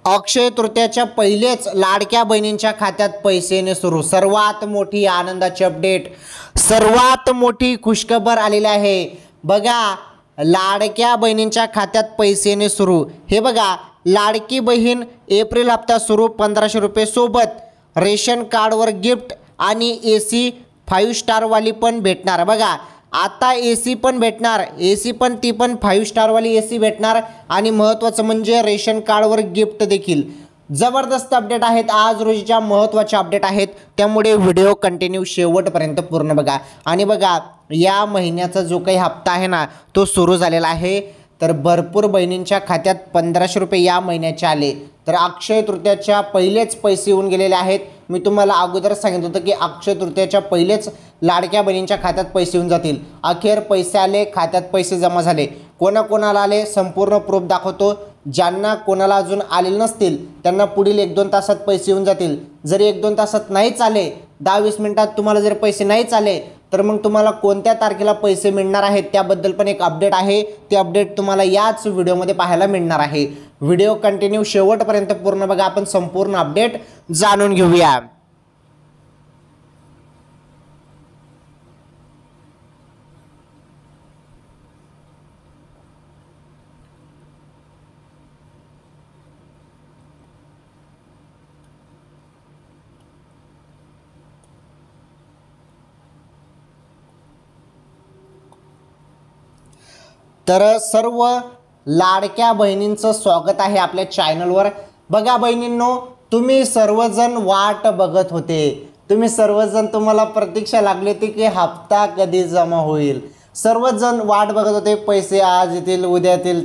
अक्षय तृतीयाच्या पहिलेच लाडक्या बहिणींच्या खात्यात पैसे येणे सुरू। सर्वात मोठी आनंदाची अपडेट, सर्वात मोठी खुशखबर आलेली आहे। बघा, लाडक्या बहिणींच्या खात्यात पैसे येणे सुरू। हे बघा, लाडकी बहीण एप्रिल हप्ता सुरू 1500 रुपये सोबत रेशन कार्डवर गिफ्ट आणि AC 5 स्टार वाली पण भेटणार। बघा, आता AC पण भेटणार, AC पण ती पण 5 स्टार वाली AC भेटणार आणि महत्त्वाचं म्हणजे रेशन कार्डवर गिफ्ट देखील। जबरदस्त अपडेट आहेत, आज रोजीच्या महत्त्वाच्या अपडेट आहेत, त्यामुळे व्हिडिओ कंटिन्यू शेवटपर्यंत पूर्ण बघा। आणि बघा, या महिन्याचा जो काही हप्ता आहे ना तो सुरू झालेला आहे। तर भरपूर बहिणींच्या खात्यात 1500 रुपये या महिन्याचे आले। तर अक्षय तृतीयाच्या पहिलेच पैसे येऊन गेलेले आहेत। मी तुम्हाला अगोदर सांगितलं होतं की अक्षय तृतीयाच्या पहिलेच लाडक्या बहिणींच्या खात्यात पैसे येऊन जातील। अखेर पैसे आले, खात्यात पैसे जमा झाले। कोणाकोणाला आले संपूर्ण प्रूफ दाखवतो। ज्यांना कोणाला अजून आलेले नसतील त्यांना पुढील 1-2 तासात पैसे येऊन जातील। जर 1-2 तासात नाहीच आले, 10-20 मिनिटात तुम्हाला जर पैसे नाहीच आले, तर मग तुम्हाला कोणत्या तारखेला पैसे मिळणार आहेत त्याबद्दल पण एक अपडेट आहे। ते अपडेट तुम्हाला याच व्हिडिओमध्ये पाहायला मिळणार आहे। व्हिडिओ कंटिन्यू शेवटपर्यंत पूर्ण बघा, आपण संपूर्ण अपडेट जाणून घेऊया। तर सर्व लाडक्या बहिणींचं स्वागत आहे आपल्या चॅनलवर। बघा बहिणींनो, तुम्ही सर्वजण वाट बघत होते, तुम्ही सर्वजण तुम्हाला प्रतीक्षा लागली होती की हप्ता कधी जमा होईल। सर्वजण वाट बघत होते, पैसे आज येतील उद्या येतील,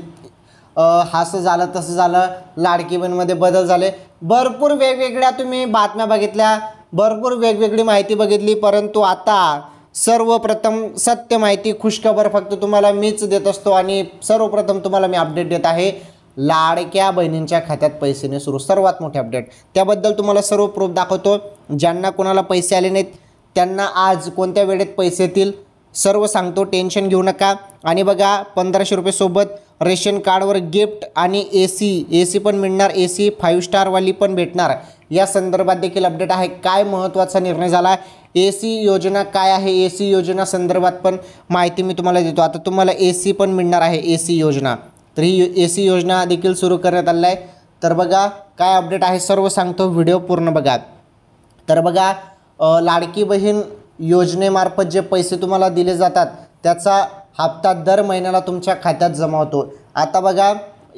असं झालं तसं झालं, लाडकी बहीणमध्ये बदल झाले। भरपूर वेगवेगळ्या तुम्ही बातम्या बघितल्या, भरपूर वेगवेगळी माहिती बघितली, परंतु आता सर्वप्रथम सत्य माहिती, खुशखबर फक्त तुम्हाला मीच देत असतो आणि सर्वप्रथम तुम्हाला मी अपडेट देत आहे। लाडक्या बहिणींच्या खात्यात पैसे येणे सुरू, सर्वात मोठे अपडेट। त्याबद्दल तुम्हाला सर्व प्रूफ दाखवतो। ज्यांना कोणाला पैसे आले नाहीत त्यांना आज कोणत्या वेळेत पैसे येतील सर्व सांगतो, टेन्शन घेऊ नका। आणि बघा, 1500 रुपये सोबत रेशन कार्डवर गिफ्ट आणि AC पण मिळणार, AC 5 स्टार वाली पण भेटणार। या संदर्भात देखील अपडेट आहे। काय महत्त्वाचा निर्णय झाला, AC योजना काय आहे, AC योजना संदर्भात पण माहिती मी तुम्हाला देतो। आता तुम्हाला AC पण मिळणार आहे, AC योजना। तर ही AC योजना देखील सुरू करण्यात आली आहे। तर बघा काय अपडेट आहे सर्व सांगतो, व्हिडिओ पूर्ण बघा। तर बघा, लाडकी बहीण योजनेमार्फत जे पैसे तुम्हाला दिले जातात त्याचा हप्ता दर महिन्याला तुमच्या खात्यात जमा होतो। आता बघा,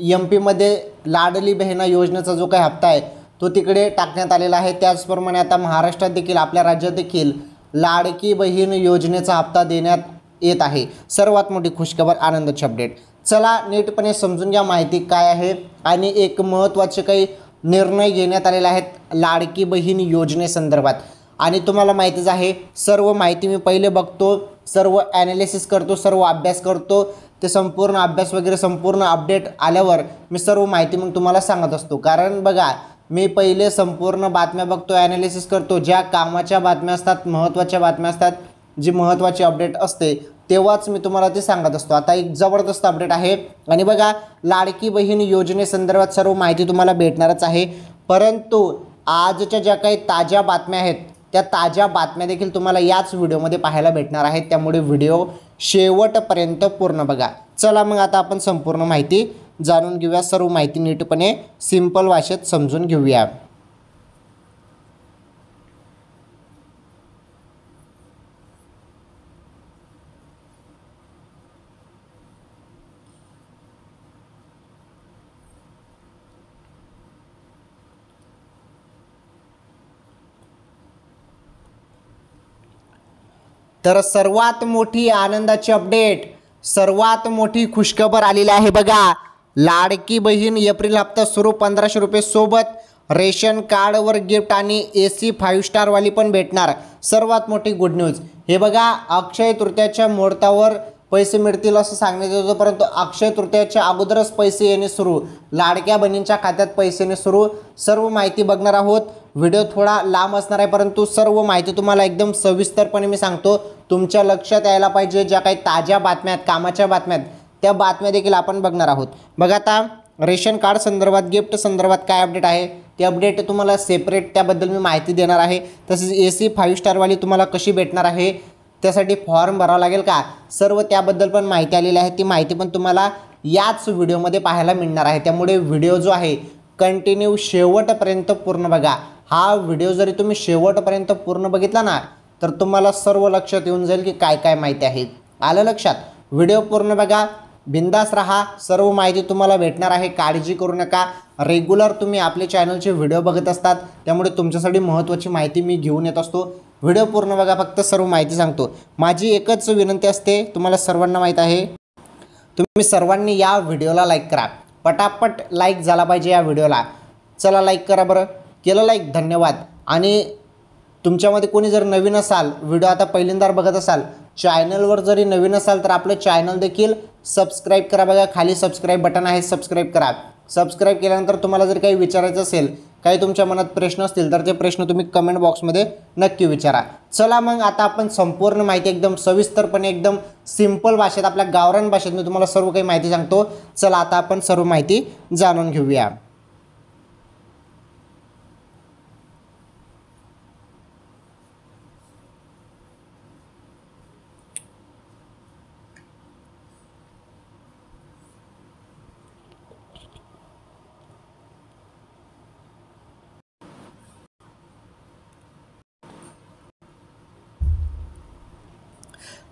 MP मध्ये लाडली बहीण योजनेचा जो काही हप्ता आहे तो तिकडे टाकण्यात आलेला आहे। त्याचप्रमाणे आता महाराष्ट्रात देखील, आपल्या राज्यात देखील लाडकी बहीण योजनेचा हप्ता देण्यात येत आहे। सर्वात मोठी खुशखबर, आनंदाची अपडेट। चला नीटपणे समजून घ्या माहिती काय आहे आणि एक महत्त्वाचे काही निर्णय घेण्यात आलेले आहेत लाडकी बहीण योजनेसंदर्भात। आणि तुम्हाला माहितीच आहे, सर्व माहिती मी पहिले बघतो, सर्व ॲनालिसिस करतो, सर्व अभ्यास करतो। ते संपूर्ण अभ्यास वगैरे संपूर्ण अपडेट आल्यावर मी सर्व माहिती मग तुम्हाला सांगत असतो। कारण बघा, मी पहिले संपूर्ण बातम्या बघतो, ॲनालिसिस करतो, ज्या कामाच्या बातम्या असतात, महत्त्वाच्या बातम्या असतात, जी महत्त्वाची अपडेट असते तेव्हाच मी तुम्हाला ते सांगत असतो। आता एक जबरदस्त अपडेट आहे। आणि बघा, लाडकी बहीण योजनेसंदर्भात सर्व माहिती तुम्हाला भेटणारच आहे, परंतु आजच्या ज्या काही ताज्या बातम्या आहेत त्या ताज्या बातम्या देखील तुम्हाला याच व्हिडिओमध्ये पाहायला भेटणार आहेत, त्यामुळे व्हिडिओ शेवटपर्यंत पूर्ण बघा। चला मग आता आपण संपूर्ण माहिती जाणून घेऊया, सर्व माहिती नीटपणे सिंपल भाषेत समजून घेऊया। तर सर्वात मोठी आनंदाची अपडेट, सर्वात मोठी खुशखबर आलेली आहे। बघा, लाडकी बहीण एप्रिल हप्ता सुरू 1500 रुपये सोबत रेशन कार्डवर गिफ्ट आणि AC 5 स्टार वाली पण भेटणार। सर्वात मोठी गुड न्यूज। हे बघा, अक्षय तृतीयाच्या मुहूर्तावर पैसे मिळतील असं सांगण्यात येत होतं, परंतु अक्षय तृतीयाच्या अगोदरच पैसे येणे सुरू, लाडक्या बहिणींच्या खात्यात पैसे येणे सुरू। सर्व माहिती बघणार आहोत। व्हिडिओ थोडा लांब असणार आहे, परंतु सर्व माहिती तुम्हाला एकदम सविस्तरपणे मी सांगतो, तुमच्या लक्षात यायला पाहिजे। ज्या काही ताज्या बातम्या आहेत, कामाच्या बातम्या आहेत, त्या बातम्या देखील आपण बघणार आहोत। बघा, आता रेशन कार्ड संदर्भात, गिफ्ट संदर्भात काय अपडेट आहे ते अपडेट तुम्हाला सेपरेट त्याबद्दल मी माहिती देणार आहे. तसेच AC 5 स्टारवाली तुम्हाला कशी भेटणार आहे, त्यासाठी फॉर्म भरावा लागेल का, सर्व त्याबद्दल पण माहिती आलेली आहे. ती माहिती पण तुम्हाला याच व्हिडिओमध्ये पाहायला मिळणार आहे. त्यामुळे व्हिडिओ जो आहे कंटिन्यू शेवटपर्यंत पूर्ण बघा. हा व्हिडिओ जरी तुम्ही शेवटपर्यंत पूर्ण बघितला ना तर तुम्हाला सर्व लक्षात येऊन जाईल की काय काय माहिती आहे. आलं लक्षात? व्हिडिओ पूर्ण बघा, बिंदास राहा, सर्व माहिती तुम्हाला भेटणार आहे. काळजी करू नका. रेग्युलर तुम्ही आपले चॅनलचे व्हिडिओ बघत असतात, त्यामुळे तुमच्यासाठी महत्त्वाची माहिती मी घेऊन येत असतो. व्हिडिओ पूर्ण बघा, फक्त सर्व माहिती सांगतो. माझी एकच विनंती असते, तुम्हाला सर्वांना माहीत आहे, तुम्ही सर्वांनी या व्हिडिओला लाईक करा. पटापट लाईक झाला पाहिजे या व्हिडिओला. चला लाईक करा बरं. केलं लाईक, धन्यवाद. आणि तुमच्यामध्ये कोणी जर नवीन असाल, व्हिडिओ आता पहिल्यांदा बघत असाल, चॅनलवर जरी नवीन असाल तर आपलं चॅनल देखील सबस्क्राईब करा. बघा खाली सबस्क्राईब बटन आहे, सबस्क्राईब करा. सबस्क्राईब केल्यानंतर तुम्हाला जर काही विचारायचं असेल, काही तुमच्या मनात प्रश्न असतील तर ते प्रश्न तुम्ही कमेंट बॉक्समध्ये नक्की विचारा. चला मग आता आपण संपूर्ण माहिती एकदम सविस्तरपणे, एकदम सिंपल भाषेत, आपल्या गावरान भाषेत मी तुम्हाला सर्व काही माहिती सांगतो. चला आता आपण सर्व माहिती जाणून घेऊया.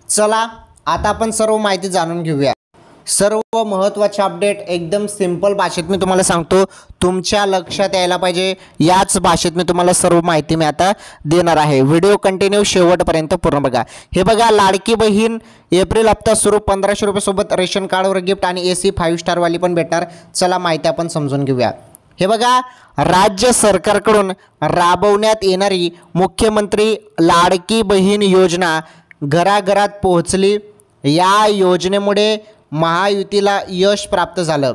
चला आता आपण सर्व माहिती जाणून घेऊया. सर्व महत्त्वाचे अपडेट एकदम सिंपल भाषेत मी तुम्हाला सांगतो, तुमच्या लक्षात यायला पाहिजे याच भाषेत मी तुम्हाला सर्व माहिती मी आता देणार आहे. व्हिडिओ कंटिन्यू शेवटपर्यंत पूर्ण बघा. हे बघा, लाडकी बहीण एप्रिल हप्ता सुरू 1500 रुपये सोबत रेशन कार्डवर गिफ्ट आणि AC 5 स्टारवाली पण भेटणार. चला माहिती आपण समजून घेऊया. हे बघा, राज्य सरकारकडून राबवण्यात येणारी मुख्यमंत्री लाडकी बहीण योजना घराघरात पोहोचली. या योजनेमुळे महायुतीला यश प्राप्त झालं.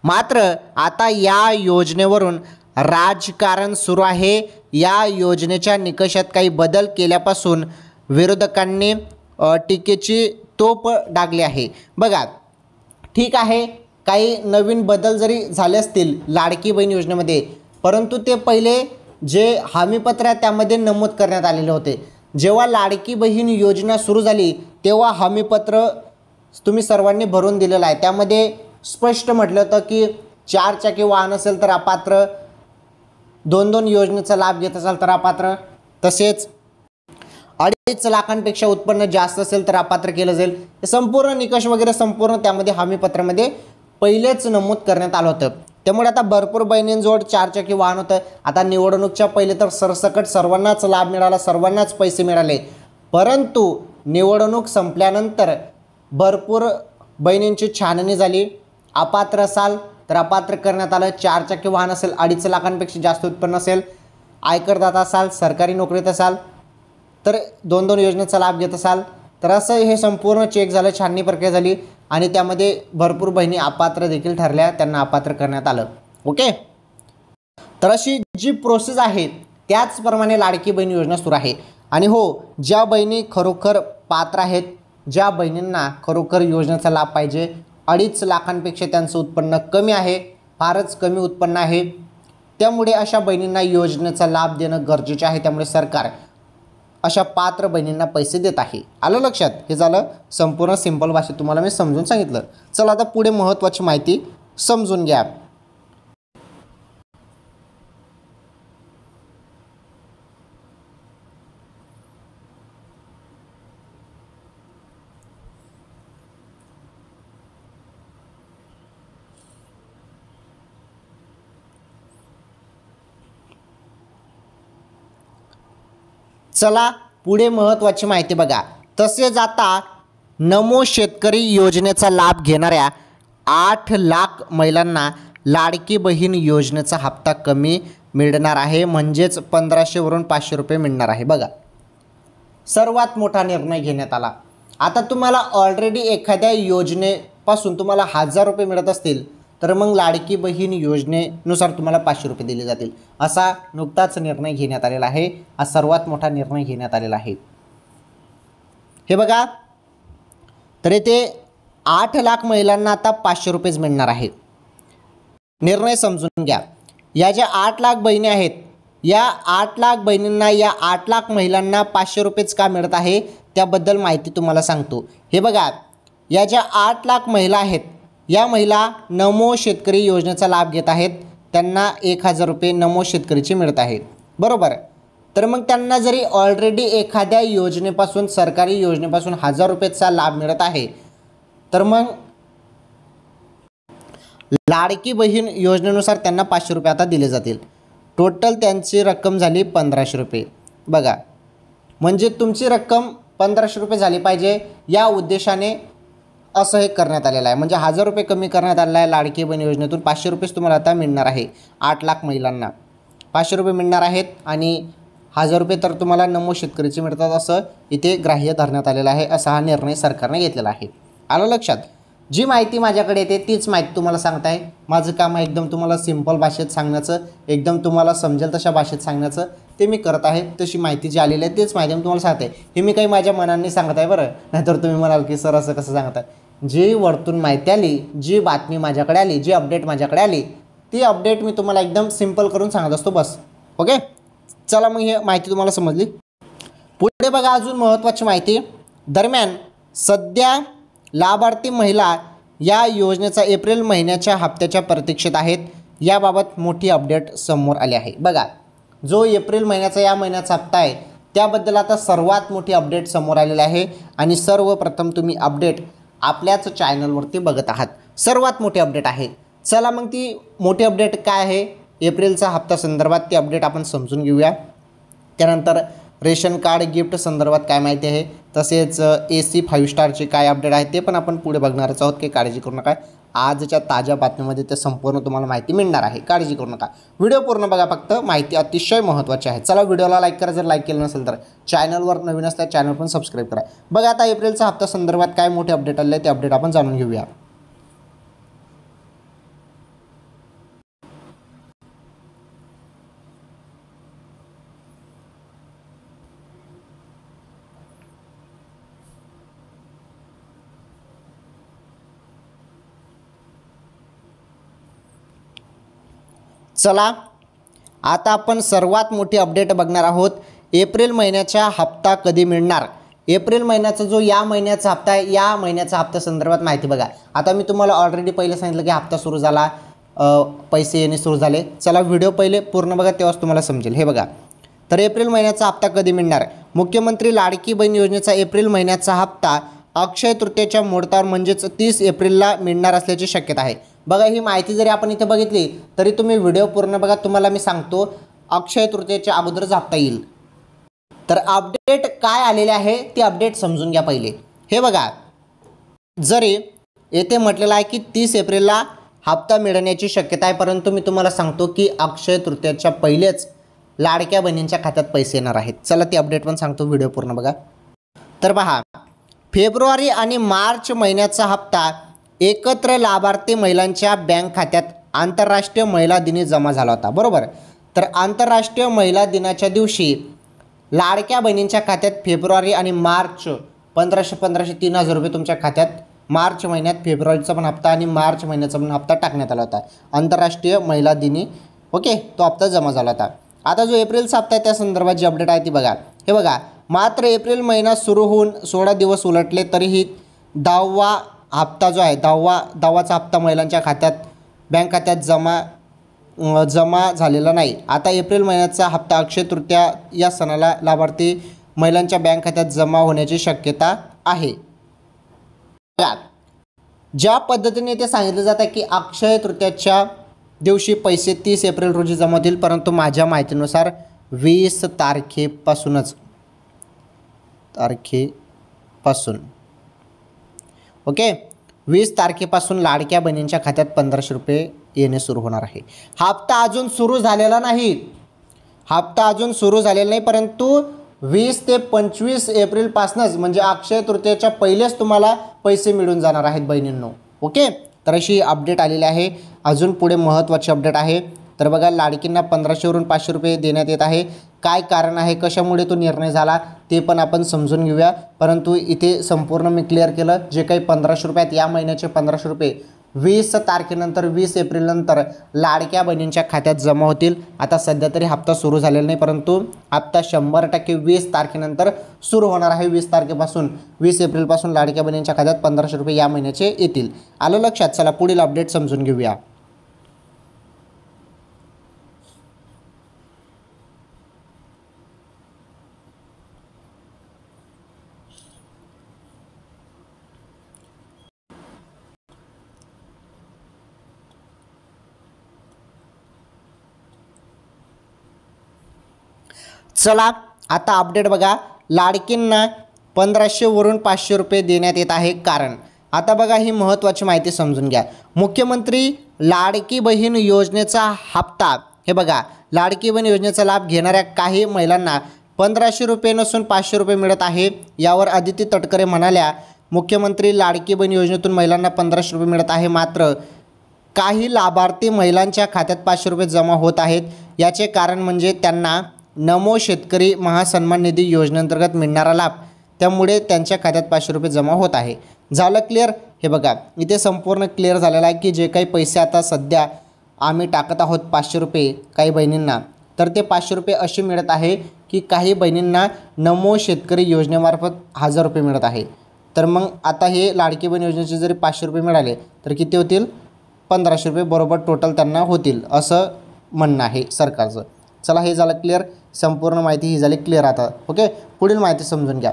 मात्र आता या योजनेवरून राजकारण सुरू आहे. या योजनेच्या निकषात काही बदल केल्यापासून विरोधकांनी टीकेची तोफ डागली आहे. बघा, ठीक आहे, काही नवीन बदल जरी झाले असतील लाडकी बहीण योजनेमध्ये, परंतु ते पहिले जे हमीपत्र आहे त्यामध्ये नमूद करण्यात आलेले होते. जेव्हा लाडकी बहीण योजना सुरू झाली तेव्हा हमीपत्र तुम्ही सर्वांनी भरून दिलेलं आहे. त्यामध्ये स्पष्ट म्हटलं होतं की 4 चाकी वाहन असेल तर अपात्र, 2-2 योजनेचा लाभ घेत असाल तर अपात्र, तसेच 2.5 लाखांपेक्षा उत्पन्न जास्त असेल तर अपात्र केलं जाईल. हे संपूर्ण निकष वगैरे संपूर्ण त्यामध्ये हमीपत्रामध्ये पहिलेच नमूद करण्यात आलं होतं. त्यामुळे आता भरपूर बहिणींजवळ 4 चाकी वाहन होतं. आता निवडणूकच्या पहिले तर सरसकट सर्वांनाच लाभ मिळाला, सर्वांनाच पैसे मिळाले. परंतु निवडणूक संपल्यानंतर भरपूर बहिणींची छाननी झाली. अपात्र असाल तर अपात्र करण्यात आलं. 4 चाकी वाहन असेल, 2.5 लाखांपेक्षा जास्त उत्पन्न असेल, आयकरदाता असाल, सरकारी नोकरीत असाल, तर 2-2 योजनेचा लाभ घेत असाल तर असं हे संपूर्ण चेक झालं, छाननी प्रक्रिया झाली आणि त्यामध्ये भरपूर बहिणी अपात्र देखील ठरल्या, त्यांना अपात्र करण्यात आलं. ओके, तर अशी जी प्रोसेस आहे त्याचप्रमाणे लाडकी बहीण योजना सुरू आहे. आणि हो, ज्या बहिणी खरोखर पात्र आहेत, ज्या बहिणींना खरोखर योजनेचा लाभ पाहिजे, 2.5 लाखांपेक्षा त्यांचं उत्पन्न कमी आहे, फारच कमी उत्पन्न आहे, त्यामुळे अशा बहिणींना योजनेचा लाभ देणं गरजेचे आहे. त्यामुळे सरकार अशा पात्र बहिणींना पैसे देत आहे. आलं लक्षात? हे झालं संपूर्ण सिंपल भाषेत तुम्हाला मी समजून सांगितलं. चला आता पुढे महत्त्वाची माहिती समजून घ्या. चला पुढे महत्त्वाची माहिती बघा. तसेच आता नमो शेतकरी योजनेचा लाभ घेणाऱ्या 8 लाख महिलांना लाडकी बहीण योजनेचा हप्ता कमी मिळणार आहे. म्हणजेच 1500 वरून 500 रुपये मिळणार आहे. बघा, सर्वात मोठा निर्णय घेण्यात आला. आता तुम्हाला ऑलरेडी एखाद्या योजनेपासून तुम्हाला 1000 रुपये मिळत असतील तर मग लाडकी बहीण योजनेनुसार तुम्हाला 500 रुपये दिले जातील. असा नुकताच निर्णय घेण्यात आलेला आहे. हा सर्वात मोठा निर्णय घेण्यात आलेला आहे. हे बघा, तर इथे 8 लाख महिलांना आता 500 रुपयेच मिळणार आहे. निर्णय समजून घ्या। या ज्या 8 लाख बहिणी आहेत, या 8 लाख बहिणींना, या 8 लाख महिलांना 500 रुपयेच का मिळत आहे त्याबद्दल माहिती तुम्हाला सांगतो। हे बघा, या ज्या 8 लाख महिला आहेत, या महिला नमो शेतकरी योजनेचा लाभ घेत आहेत। त्यांना 1000 रुपये नमो शेतकरीचे मिळत आहेत, बरोबर। तर मग त्यांना जरी ऑलरेडी एखाद्या योजनेपासून, सरकारी योजनेपासून 1000 रुपयेचा लाभ मिळत आहे, तर मग लाडकी बहीण योजनेनुसार त्यांना 500 रुपये आता दिले जातील। टोटल त्यांची रक्कम झाली 1500 रुपये। बघा, म्हणजे तुमची रक्कम 1500 रुपये झाली पाहिजे, या उद्देशाने असं हे करण्यात आलेलं आहे। म्हणजे 1000 रुपये कमी करण्यात आलेला आहे लाडकी बहीण योजनेतून। 500 रुपयेच तुम्हाला आता मिळणार आहे। 8 लाख महिलांना 500 रुपये मिळणार आहेत आणि 1000 रुपये तर तुम्हाला नमो शेतकरीचे मिळतात, असं इथे ग्राह्य धरण्यात आलेलं आहे। असा हा निर्णय सरकारने घेतलेला आहे। आलं लक्षात? जी माहिती माझ्याकडे येते तीच माहिती तुम्हाला सांगताय। माझं काम आहे एकदम तुम्हाला सिंपल भाषेत सांगण्याचं, एकदम तुम्हाला समजेल तशा भाषेत सांगण्याचं, ते मी करत आहे। तशी माहिती जी आलेली आहे तेच माहिती मी तुम्हाला सांगते। हे मी काही माझ्या मनाने सांगत आहे बरं, नाहीतर तुम्ही म्हणाल की सर असं कसं सांगताय। जी वरतून माहिती आली, जी बातमी माझ्याकडे आली, जी अपडेट माझ्याकडे आली, ती अपडेट मी तुम्हाला एकदम सिंपल करून सांगत असतो, बस। ओके, चला मग ही माहिती तुम्हाला समजली। पुढे बघा, अजून महत्त्वाची माहिती। दरम्यान सध्या लाभार्थी महिला या योजनेचा एप्रिल महिन्याच्या हप्त्याच्या प्रतीक्षेत आहेत। याबाबत मोठी अपडेट समोर आली आहे। बघा, जो एप्रिल महिन्याचा या महिन्याचा हप्ता आहे त्याबद्दल आता सर्वात मोठी अपडेट समोर आलेली आहे आणि सर्वप्रथम तुम्ही अपडेट आपल्याच चॅनलवरती बघत आहात। सर्वात मोठी अपडेट आहे। चला मग ती मोठी अपडेट काय आहे एप्रिलचा हप्ता संदर्भात, ती अपडेट आपण समजून घेऊया। त्यानंतर रेशन कार्ड गिफ्ट संदर्भात काय माहिती आहे, तसेच AC 5 स्टारचे काय अपडेट आहे ते पण आपण पुढे बघणारच आहोत, काही काळजी करू नका। आजच्या ताज्या बातमीमध्ये ते संपूर्ण तुम्हाला माहिती मिळणार आहे, काळजी करू नका। व्हिडिओ पूर्ण बघा, फक्त माहिती अतिशय महत्त्वाची आहे। चला व्हिडिओला लाईक करा, जर लाईक केलं नसेल तर चॅनलवर नवीन असल्यास चॅनल पण सबस्क्राईब करा। बघा, आता एप्रिलचा हप्ता संदर्भात काय मोठे अपडेट आले ते अपडेट आपण जाणून घेऊया। चला, आता आपण सर्वात मोठी अपडेट बघणार आहोत। एप्रिल महिन्याचा हप्ता कधी मिळणार, एप्रिल महिन्याचा जो या महिन्याचा हप्ता आहे, या महिन्याचा हप्ता संदर्भात माहिती बघा। आता मी तुम्हाला ऑलरेडी पहिले सांगितलं की हप्ता सुरू झाला, पैसे येणे सुरू झाले। चला व्हिडिओ पहिले पूर्ण बघा, तेव्हाच तुम्हाला समजेल। हे बघा, तर एप्रिल महिन्याचा हप्ता कधी मिळणार, मुख्यमंत्री लाडकी बहीण योजनेचा एप्रिल महिन्याचा हप्ता अक्षय तृतीयेच्या मुहूर्तावर म्हणजेच 30 एप्रिलला मिळणार असल्याची शक्यता आहे। बघा, ही माहिती जरी आपण इथे बघितली तरी तुम्ही व्हिडिओ पूर्ण बघा, तुम्हाला मी सांगतो अक्षय तृतीयेच्या अगोदरच हप्ता येईल। तर अपडेट काय आलेले आहे ती अपडेट समजून घ्या पहिले। हे बघा, जरी येथे म्हटलेलं आहे की 30 एप्रिलला हप्ता मिळण्याची शक्यता आहे, परंतु मी तुम्हाला सांगतो की अक्षय तृतीयेच्या पहिलेच लाडक्या बहिणींच्या खात्यात पैसे येणार आहेत। चला ती अपडेट पण सांगतो, व्हिडिओ पूर्ण बघा। तर पहा, फेब्रुवारी आणि मार्च महिन्याचा हप्ता एकत्र लाभार्थी महिलांच्या बँक खात्यात आंतरराष्ट्रीय महिला दिनी जमा झाला होता, बरोबर। तर आंतरराष्ट्रीय महिला दिनाच्या दिवशी लाडक्या बहिणींच्या खात्यात फेब्रुवारी आणि मार्च 1500 3000 रुपये तुमच्या खात्यात मार्च महिन्यात, फेब्रुवारीचा पण हप्ता आणि मार्च महिन्याचा पण हप्ता टाकण्यात आला होता आंतरराष्ट्रीय महिला दिनी। ओके, तो हप्ता जमा झाला होता। आता जो एप्रिलचा हप्ता आहे त्या संदर्भात जी अपडेट आहे ती बघा। हे बघा, मात्र एप्रिल महिना सुरू होऊन 16 दिवस उलटले तरीही 10वा हप्ता जो आहे, 10वाचा हप्ता महिलांच्या खात्यात, बँक खात्यात जमा झालेला नाही। आता एप्रिल महिन्याचा हप्ता अक्षय तृतीया या सणाला लाभार्थी महिलांच्या बँक खात्यात जमा होण्याची शक्यता आहे। ज्या पद्धतीने ते सांगितलं जातं की अक्षय तृतीयाच्या दिवशी पैसे 30 एप्रिल रोजी जमा होतील, परंतु माझ्या माहितीनुसार 20 तारखेपासूनच ओके, 20 तारखेपासून लाडक्या बहिणींच्या खात्यात 1500 रुपये येणे सुरू होणार आहे। हप्ता अजून सुरू झालेला नाही, परंतु 20 ते 25 एप्रिलपासूनच म्हणजे अक्षय तृतीयेच्या पहिलेच तुम्हाला पैसे मिळून जाणार आहेत बहिणींनो। ओके, तर अशी अपडेट आलेली आहे। अजून पुढे महत्त्वाची अपडेट आहे। तर बघा, लाडकींना 1500 वरून 500 रुपये देण्यात येत आहे। काय कारण आहे, कशामुळे तो निर्णय झाला ते पण आपण समजून घेऊया। परंतु इथे संपूर्ण मी क्लिअर केलं, जे काही 1500 रुपये आहेत, या महिन्याचे 1500 रुपये 20 तारखेनंतर 20 एप्रिलनंतर लाडक्या बहिणींच्या खात्यात जमा होतील। आता सध्या तरी हप्ता सुरू झालेला नाही, परंतु हप्ता 100% 20 तारखेनंतर सुरू होणार आहे। 20 तारखेपासून 20 एप्रिलपासून लाडक्या बहिणींच्या खात्यात 1500 रुपये या महिन्याचे येतील। आलं लक्षात? चला पुढील अपडेट समजून घेऊया। चला आता अपडेट बघा। लाडकींना 1500 वरून 500 रुपये देण्यात येत आहे। कारण आता बघा ही महत्त्वाची माहिती समजून घ्या। मुख्यमंत्री लाडकी बहीण योजनेचा हप्ता, हे बघा, लाडकी बहीण योजनेचा लाभ घेणाऱ्या काही महिलांना 1500 रुपये नसून 500 रुपये मिळत आहे। यावर आदिती तटकरे म्हणाल्या, मुख्यमंत्री लाडकी बहीण योजनेतून महिलांना 1500 रुपये मिळत आहे, मात्र काही लाभार्थी महिलांच्या खात्यात 500 रुपये जमा होत आहेत। याचे कारण म्हणजे त्यांना नमो शेतकरी महासन्मान निधी योजनेअंतर्गत मिळणारा लाभ, त्यामुळे त्यांच्या खात्यात 500 रुपये जमा होत आहे। झालं क्लिअर? हे बघा इथे संपूर्ण क्लिअर झालेलं आहे की जे काही पैसे आता सध्या आम्ही टाकत आहोत 500 रुपये काही बहिणींना, तर ते 500 रुपये असे मिळत आहे की काही बहिणींना नमो शेतकरी योजनेमार्फत 1000 रुपये मिळत आहे। तर मग आता हे लाडकी बहीण योजनेचे जरी 500 रुपये मिळाले तर किती होतील? 1500 रुपये बरोबर टोटल त्यांना होतील असं म्हणणं आहे सरकारचं। चला हे झालं क्लिअर, संपूर्ण माहिती ही झाली क्लिअर। आता ओके, पुढील माहिती समजून घ्या।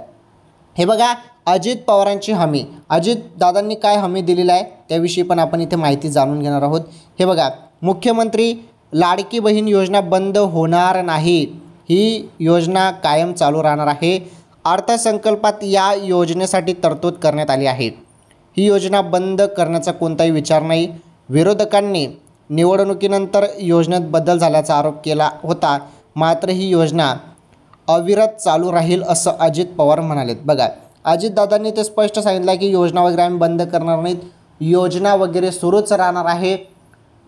हे बघा अजित पवारांची हमी, अजित दादांनी काय हमी दिलेली आहे त्याविषयी पण आपण इथे माहिती जाणून घेणार आहोत। हे बघा, मुख्यमंत्री लाडकी बहीण योजना बंद होणार नाही, ही योजना कायम चालू राहणार आहे। अर्थसंकल्पात या योजनेसाठी तरतूद करण्यात आली आहे। ही योजना बंद करण्याचा कोणताही विचार नाही। विरोधकांनी निवडणुकीनंतर योजनेत बदल झाल्याचा आरोप केला होता, मात्र ही योजना अविरत चालू राहील असं अजित पवार म्हणालेत। बघा अजितदादांनी ते स्पष्ट सांगितलं की योजना वगैरे आम्ही बंद करणार नाहीत, योजना वगैरे सुरूच राहणार आहे।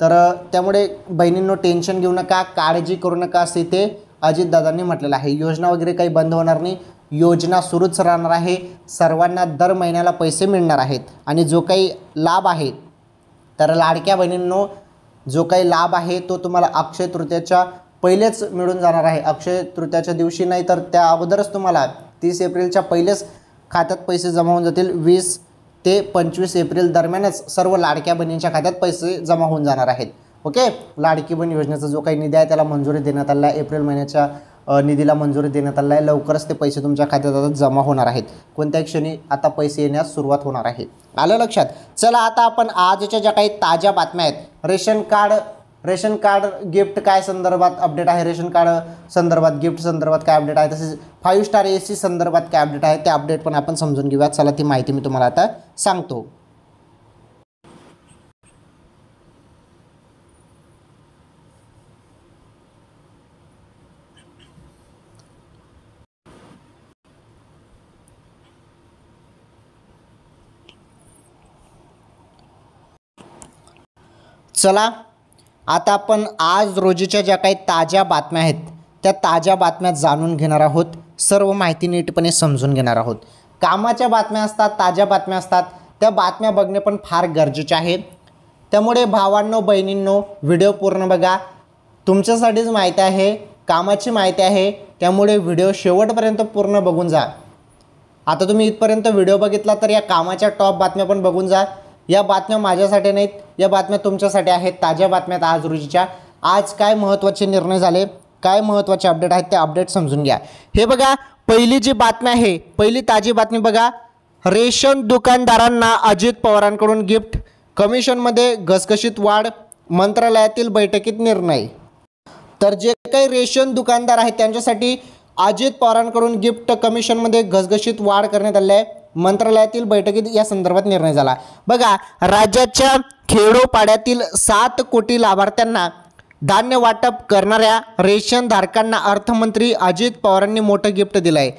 तर त्यामुळे बहिणींनो टेन्शन घेऊ नका, काळजी करू नका असे ते अजितदादांनी म्हटलेलं आहे। योजना वगैरे काही बंद होणार नाही, योजना सुरूच राहणार आहे। सर्वांना दर महिन्याला पैसे मिळणार आहेत आणि जो काही लाभ आहे, तर लाडक्या बहिणींनो जो काही लाभ आहे तो तुम्हाला अक्षय तृतीयाच्या पहिलेच मिळून जाणार आहे। अक्षय तृतीयाच्या दिवशी नाही तर त्या अगोदरच तुम्हाला 30 एप्रिलच्या पहिलेच खात्यात पैसे जमा होऊन जातील। 20 ते 25 एप्रिल दरम्यानच सर्व लाडक्या बहिणींच्या खात्यात पैसे जमा होऊन जाणार आहेत। ओके, लाडकी बहीण योजनेचा जो काही निधी आहे त्याला मंजुरी देण्यात आली आहे। एप्रिल महिन्याच्या निधीला मंजुरी देण्यात आली आहे। लवकरच ते पैसे तुमच्या खात्यात आता जमा होणार आहेत। कोणत्याही क्षणी आता पैसे येण्यास सुरुवात होणार आहे। आलं लक्षात? चला आता आपण आजच्या ज्या काही ताज्या बातम्या आहेत, रेशन कार्ड गिफ्ट काय संदर्भात अपडेट आहे, रेशन कार्ड संदर्भात गिफ्ट संदर्भात काय अपडेट आहे, तसेच 5 स्टार AC संदर्भात काय अपडेट आहे ते अपडेट पण आपण समजून घेऊया। चला ती माहिती मी तुम्हाला आता सांगतो। चला आता आपण आज रोजीच्या ज्या काही ताज्या बातम्या आहेत त्या ताज्या बातम्या जाणून घेणार आहोत। सर्व माहिती नीटपणे समजून घेणार आहोत। कामाच्या बातम्या असतात, ताज्या बातम्या असतात, त्या बातम्या बघणे पण फार गरजेचे आहे। त्यामुळे भावांनो बहिणींनो व्हिडिओ पूर्ण बघा, तुमच्यासाठीच माहिती आहे, कामाची माहिती आहे, त्यामुळे व्हिडिओ शेवटपर्यंत पूर्ण बघून जा। आता तुम्ही इथपर्यंत व्हिडिओ बघितला तर या कामाच्या टॉप बातम्या पण बघून जा। या बातम्या माझ्यासाठी नाहीत, या बातम्या तुमच्यासाठी आहेत। ताज्या बातम्यात आज रोजीच्या आज काय महत्त्वाचे निर्णय झाले, काय महत्त्वाचे अपडेट आहेत ते अपडेट समजून घ्या। हे बघा पहिली जी बातमी आहे, पहिली ताजी बातमी बघा, रेशन दुकानदारांना अजित पवारांकडून गिफ्ट, कमिशनमध्ये घसघशीत वाढ, मंत्रालयातील बैठकीत निर्णय। तर जे काही रेशन दुकानदार आहेत त्यांच्यासाठी अजित पवारांकडून गिफ्ट, कमिशनमध्ये घसघशीत वाढ करण्यात आली आहे। मंत्रालयातील बैठकीत या संदर्भात निर्णय झाला। बघा राज्याच्या खेडोपाड्यातील 7 कोटी लाभार्थ्यांना धान्य वाटप करणाऱ्या रेशन धारकांना अर्थमंत्री अजित पवारांनी मोठं गिफ्ट दिलं आहे।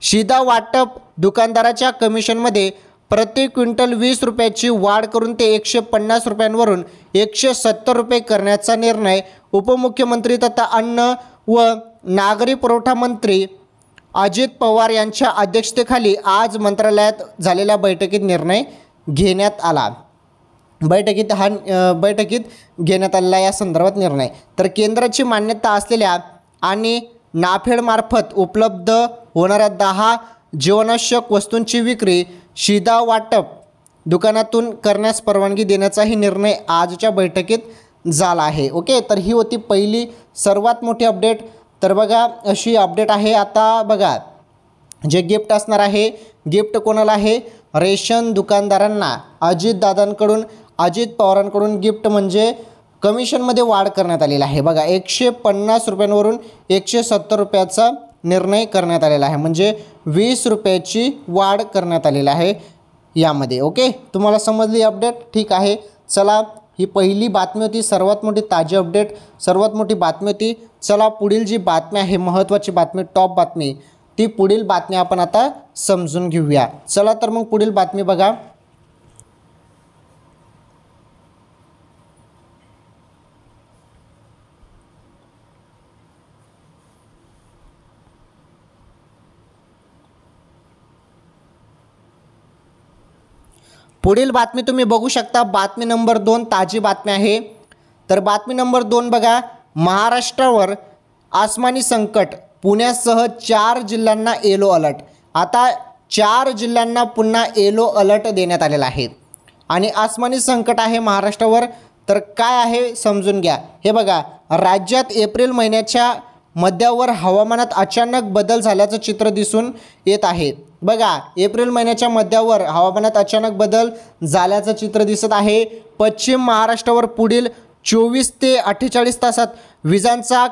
शिधा वाटप दुकानदाराच्या कमिशनमध्ये प्रति क्विंटल 20 रुपयाची वाढ करून ते 150 रुपयांवरून 170 रुपये करण्याचा निर्णय उपमुख्यमंत्री तथा अन्न व नागरी पुरवठा मंत्री अजित पवार यांच्या अध्यक्षतेखाली आज मंत्रालयात झालेल्या बैठकीत निर्णय घेण्यात आला। बैठकीत घेण्यात आलेला या संदर्भात निर्णय। तर केंद्राची मान्यता असलेल्या आणि नाफेडमार्फत उपलब्ध होणाऱ्या 10 जीवनावश्यक वस्तूंची विक्री शिधा वाटप दुकानातून करण्यास परवानगी देण्याचाही निर्णय आजच्या बैठकीत झाला आहे। ओके, तर ही होती पहिली सर्वात मोठी अपडेट। तर बघा अशी अपडेट आहे। आता बघा जे गिफ्ट असणार आहे, गिफ्ट कोणाला आहे? रेशन दुकानदारांना। अजित पवारांकडून गिफ्ट म्हणजे कमिशनमध्ये वाढ करण्यात आलेला आहे। बघा 150 रुपयांवरून 170 रुपयाचा निर्णय करण्यात आलेला आहे, म्हणजे 20 रुपयाची वाढ करण्यात आलेली आहे यामध्ये। ओके, तुम्हाला समजली अपडेट? ठीक आहे, चला ही पहिली बातमी होती, सर्वात मोठी ताजी अपडेट, सर्वात मोठी बातमी होती। चला पुढील जी बातमी आहे, महत्त्वाची बातमी, टॉप बातमी, ती पुढील बातमी आपण आता समजून घेऊया। चला तर मग पुढील बातमी बघा। पुढील बातमी तुम्ही बघू शकता, बातमी नंबर 2 ताजी बातमी आहे। तर बातमी नंबर 2 बघा, महाराष्ट्रावर आसमानी संकट, पुण्यासह 4 जिल्ह्यांना येलो अलर्ट। आता 4 जिल्ह्यांना पुन्हा येलो अलर्ट देण्यात आलेला आहे आणि आसमानी संकट आहे महाराष्ट्रावर। तर काय आहे समजून घ्या। हे बघा, राज्यात एप्रिल महिन्याच्या मध्यावर हवामानात अचानक बदल झाल्याचं चित्र दिसून येत आहे। बघा एप्रिल महिन्याच्या मध्यावर हवामानात अचानक बदल झाल्याचं चित्र दिसत आहे। पश्चिम महाराष्ट्रावर पुढील 24 ते 48 तासात विजांचा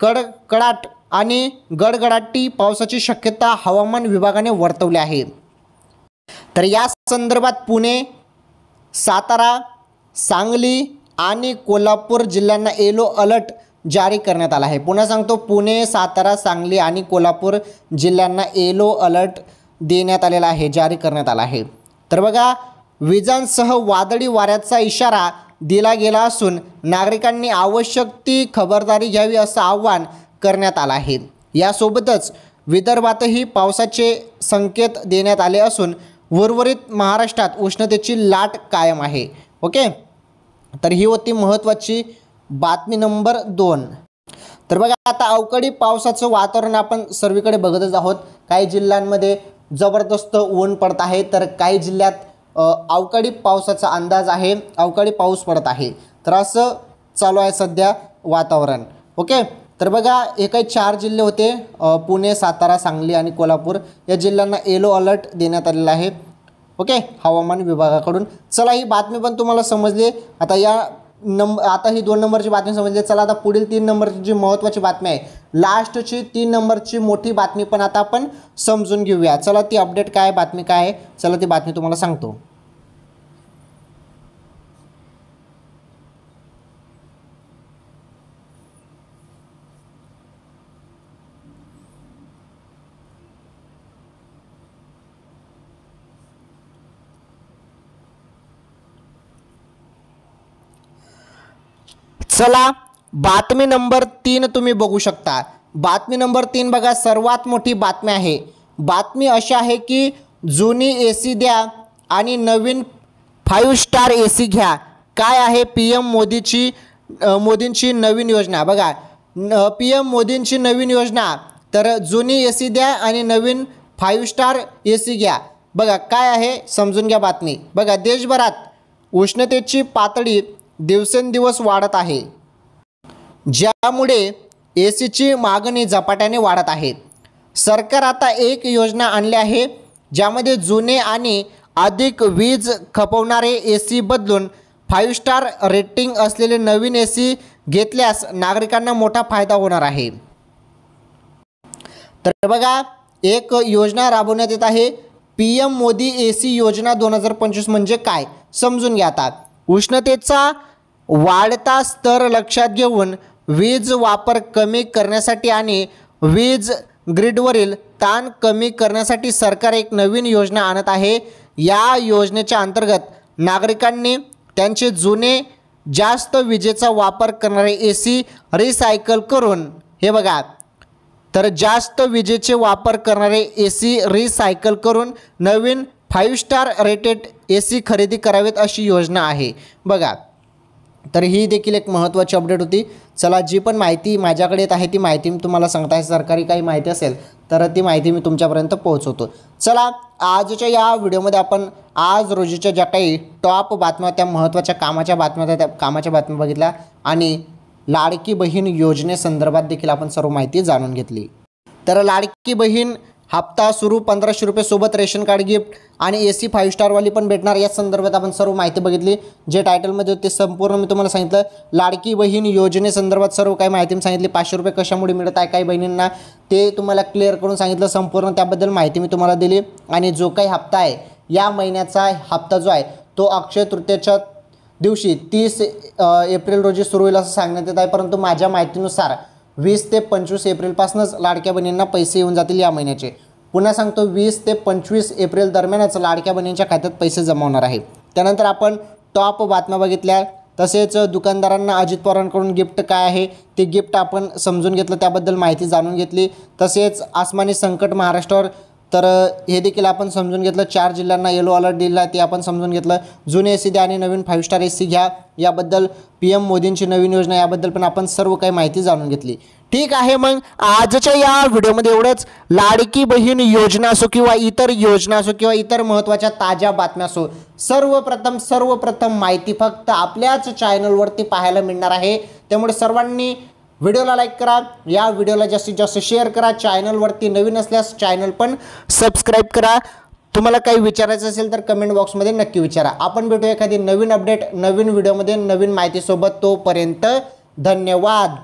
कडकडाट आणि गडगडाटी पावसाची शक्यता हवामान विभागाने वर्तवली आहे। तर या संदर्भात पुणे, सातारा, सांगली आणि कोल्हापूर जिल्ह्यांना येलो अलर्ट जारी करण्यात आला आहे। पुन्हा सांगतो, पुणे, सातारा, सांगली आणि कोल्हापूर जिल्ह्यांना येलो अलर्ट देण्यात आलेला आहे, जारी करण्यात आला आहे। तर बघा विजांसह वादळी वाऱ्याचा इशारा दिला गेला असून नागरिकांनी आवश्यक ती खबरदारी घ्यावी असं आवाहन करण्यात आलं आहे। यासोबतच विदर्भातही पावसाचे संकेत देण्यात आले असून उर्वरित महाराष्ट्रात उष्णतेची लाट कायम आहे। ओके, तर ही होती महत्त्वाची बातमी नंबर 2। तर बघा आता अवकाळी पावसाचं वातावरण आपण सर्वीकडे बघतच आहोत। काही जिल्ह्यांमध्ये जबरदस्त ऊन पडत आहे, तर काही जिल्ह्यात अवकाळी पावसाचा अंदाज आहे, अवकाळी पाऊस पडत आहे। तर असं चालू आहे सध्या वातावरण। ओके, तर बघा हे काही 4 जिल्हे होते, पुणे, सातारा, सांगली आणि कोल्हापूर, या जिल्ह्यांना येलो अलर्ट देण्यात आलेला आहे। ओके, हवामान विभागाकडून। चला ही बातमी पण तुम्हाला समजली। आता ही 2 नंबरची बातमी समजली। चला आता पुढील 3 नंबरची जी महत्त्वाची बातमी आहे, लास्टची 3 नंबरची मोठी बातमी पण आता आपण समजून घेऊया। चला ती अपडेट काय, बातमी काय आहे, चला ती बातमी तुम्हाला सांगतो। चला बातमी नंबर 3 तुम्ही बघू शकता। बातमी नंबर 3 बघा, सर्वात मोठी बातमी आहे। बातमी अशी आहे की जुनी एसी द्या आणि नवीन 5 स्टार एसी घ्या। काय आहे PM मोदींची नवीन योजना। बघा PM मोदींची नवीन योजना, तर जुनी एसी द्या आणि नवीन 5 स्टार एसी घ्या। बघा काय आहे समजून घ्या बातमी। बघा देशभरात उष्णतेची पातळी दिवसेंदिवस वाढत आहे, ज्यामुळे एसीची मागणी झपाट्याने वाढत आहे। सरकार आता एक योजना आणली आहे, ज्यामध्ये जुने आणि अधिक वीज खपवणारे एसी बदलून 5 स्टार रेटिंग असलेले नवीन एसी घेतल्यास नागरिकांना मोठा फायदा होणार आहे। तर बघा एक योजना राबवण्यात येत आहे, PM मोदी एसी योजना 2025 म्हणजे काय समजून घ्या। आता उष्णतेचा वाढता स्तर लक्षात घेऊन वीज वापर कमी करण्यासाठी आणि वीज ग्रिडवरील ताण कमी करण्यासाठी सरकार एक नवीन योजना आणत आहे। या योजनेच्या अंतर्गत नागरिकांनी त्यांचे जुने जास्त विजेचा वापर करणारे एसी रिसायकल करून, हे बघा, तर जास्त विजेचे वापर करणारे एसी रिसायकल करून नवीन 5 स्टार रेटेड AC खरेदी करावेत अशी योजना आहे बघा. तर ही देखील एक महत्त्वाची अपडेट होती. चला, जी पण माहिती माझ्याकडे येत आहे ती माहिती मी तुम्हाला सांगत आहे. सरकारी काही माहिती असेल तर ती माहिती मी तुमच्यापर्यंत पोहोचवतो. चला, आजच्या या व्हिडिओमध्ये आपण आज रोजीच्या ज्या काही टॉप बातम्या, त्या महत्त्वाच्या कामाच्या बातम्या, त्या कामाच्या बातम्या बघितल्या आणि लाडकी बहीण योजनेसंदर्भात देखील आपण सर्व माहिती जाणून घेतली. तर लाडकी बहीण हप्ता सुरू, 1500 रुपये सोबत रेशन कार्ड गिफ्ट आणि AC 5 स्टारवाली पण भेटणार, या संदर्भात आपण सर्व माहिती बघितली. जे टायटलमध्ये होते संपूर्ण मी तुम्हाला सांगितलं. लाडकी बहीण योजनेसंदर्भात सर्व काही माहिती मी सांगितली. 500 रुपये कशामुळे मिळत आहे काही बहिणींना ते तुम्हाला क्लिअर करून सांगितलं. संपूर्ण त्याबद्दल माहिती मी तुम्हाला दिली. आणि जो काही हप्ता आहे, या महिन्याचा हप्ता जो आहे तो अक्षय तृतीयेच्या दिवशी 30 एप्रिल रोजी सुरू होईल असं सांगण्यात येत आहे. परंतु माझ्या माहितीनुसार 20 ते 25 एप्रिलपासूनच लाडक्या बहिणींना पैसे येऊन जातील या महिन्याचे. पुन्हा सांगतो, 20 ते 25 एप्रिल दरम्यानच लाडक्या बहिणींच्या खात्यात पैसे जमा होणार आहे. त्यानंतर आपण टॉप बातम्या बघितल्या. तसेच दुकानदारांना अजित पवारांकडून गिफ्ट काय आहे ते गिफ्ट आपण समजून घेतलं, त्याबद्दल माहिती जाणून घेतली. तसेच आसमानी संकट महाराष्ट्रावर, तर हे देखील आपण समजून घेतलं. 4 जिल्ह्यांना येलो अलर्ट दिला ते आपण समजून घेतलं. जुने AC द्या आणि नवीन 5 स्टार AC घ्या, याबद्दल PM मोदींची नवीन योजना, याबद्दल पण आपण सर्व काही माहिती जाणून घेतली. ठीक आहे, मग आजच्या या व्हिडिओमध्ये एवढंच. लाडकी बहीण योजना असो किंवा इतर योजना असो किंवा इतर महत्त्वाच्या ताज्या बातम्या असो, सर्वप्रथम माहिती फक्त आपल्याच चॅनलवरती पाहायला मिळणार आहे. त्यामुळे सर्वांनी व्हिडिओला लाईक करा, या व्हिडिओला जास्तीत जास्त शेअर करा. चॅनलवरती नवीन असल्यास चॅनल पण सबस्क्राईब करा. तुम्हाला काही विचारायचं असेल तर कमेंट बॉक्समध्ये नक्की विचारा. आपण भेटू एखादी नवीन अपडेट, नवीन व्हिडिओमध्ये, नवीन माहितीसोबत. तोपर्यंत धन्यवाद.